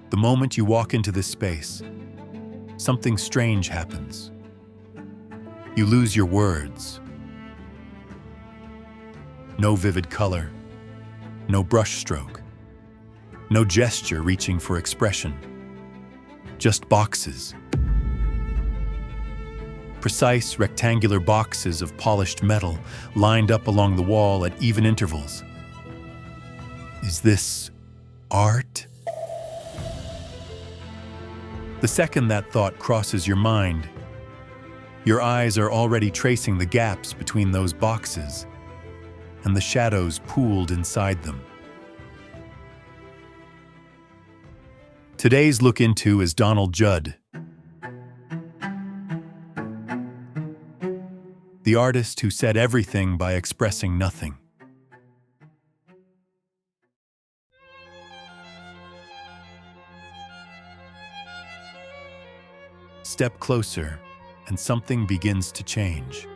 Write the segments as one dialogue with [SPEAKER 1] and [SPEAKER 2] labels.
[SPEAKER 1] The moment you walk into this space, something strange happens. You lose your words. No vivid color, no brushstroke, no gesture reaching for expression. Just boxes. Precise rectangular boxes of polished metal lined up along the wall at even intervals. Is this art? The second that thought crosses your mind, your eyes are already tracing the gaps between those boxes and the shadows pooled inside them. Today's Lookinto is Donald Judd, the artist who said everything by expressing nothing. Step closer, and something begins to change.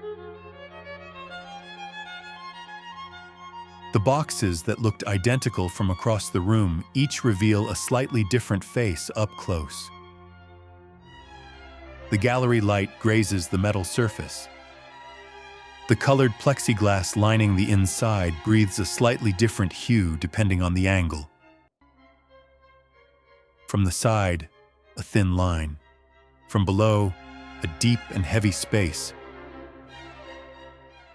[SPEAKER 1] The boxes that looked identical from across the room each reveal a slightly different face up close. The gallery light grazes the metal surface. The colored plexiglass lining the inside breathes a slightly different hue depending on the angle. From the side, a thin line. From below, a deep and heavy space.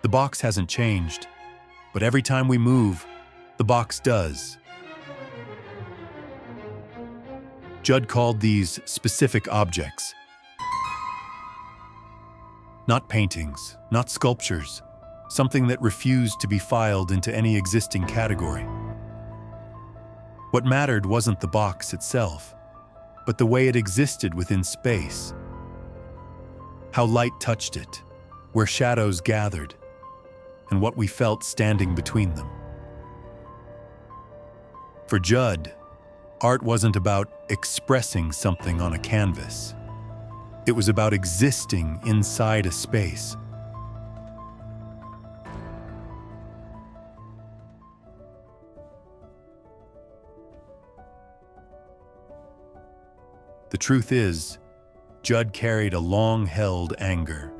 [SPEAKER 1] The box hasn't changed, but every time we move, the box does. Judd called these specific objects. Not paintings, not sculptures, something that refused to be filed into any existing category. What mattered wasn't the box itself, but the way it existed within space. How light touched it, where shadows gathered, and what we felt standing between them. For Judd, art wasn't about expressing something on a canvas. It was about existing inside a space. The truth is, Judd carried a long-held anger.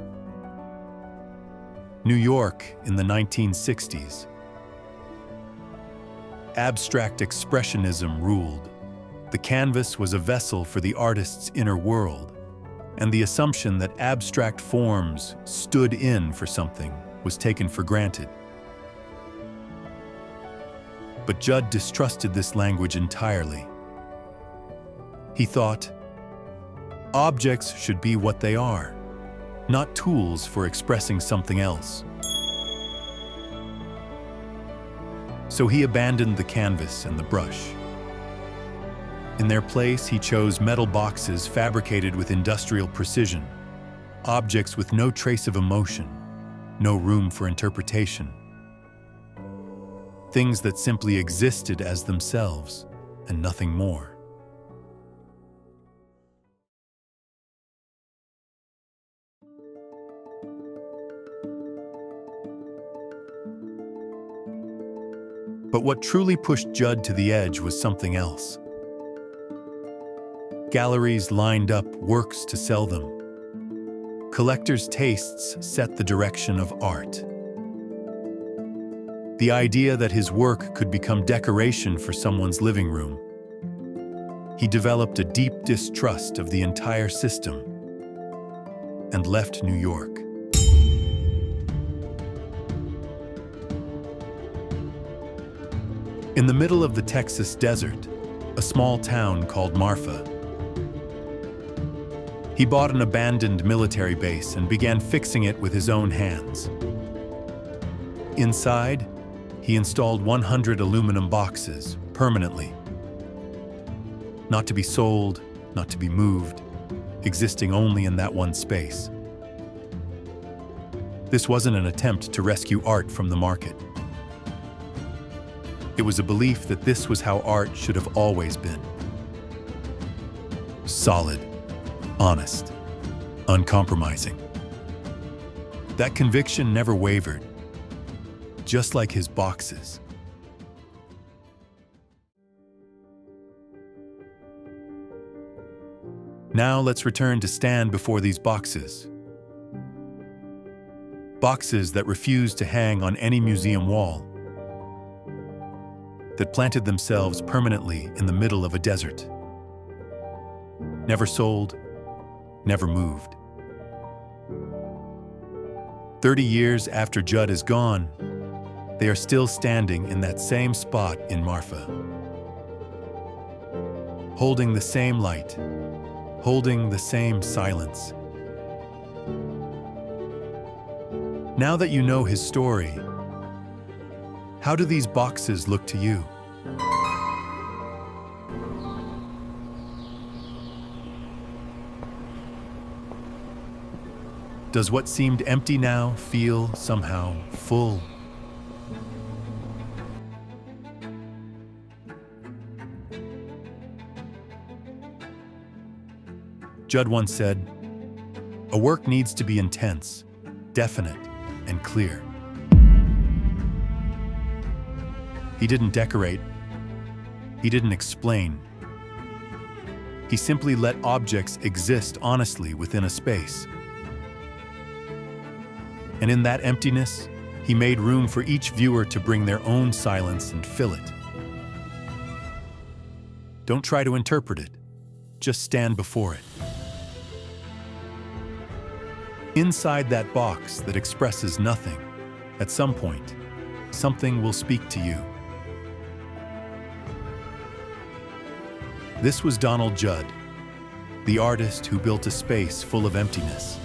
[SPEAKER 1] New York in the 1960s. Abstract expressionism ruled. The canvas was a vessel for the artist's inner world, and the assumption that abstract forms stood in for something was taken for granted. But Judd distrusted this language entirely. He thought, objects should be what they are, not tools for expressing something else. So he abandoned the canvas and the brush. In their place, he chose metal boxes fabricated with industrial precision, objects with no trace of emotion, no room for interpretation. Things that simply existed as themselves and nothing more. But what truly pushed Judd to the edge was something else. Galleries lined up works to sell them. Collectors' tastes set the direction of art. The idea that his work could become decoration for someone's living room. He developed a deep distrust of the entire system and left New York. In the middle of the Texas desert, a small town called Marfa, he bought an abandoned military base and began fixing it with his own hands. Inside, he installed 100 aluminum boxes permanently. Not to be sold, not to be moved, existing only in that one space. This wasn't an attempt to rescue art from the market. It was a belief that this was how art should have always been. Solid, honest, uncompromising. That conviction never wavered. just like his boxes. Now let's return to stand before these boxes. Boxes that refused to hang on any museum wall, that planted themselves permanently in the middle of a desert. Never sold, never moved. 30 years after Judd is gone, they are still standing in that same spot in Marfa, holding the same light, holding the same silence. Now that you know his story, how do these boxes look to you? Does what seemed empty now feel somehow full? Judd once said, "A work needs to be intense, definite, and clear." He didn't decorate. He didn't explain. He simply let objects exist honestly within a space. And in that emptiness, he made room for each viewer to bring their own silence and fill it. Don't try to interpret it. Just stand before it. Inside that box that expresses nothing, at some point, something will speak to you. This was Donald Judd, the artist who built a space full of emptiness.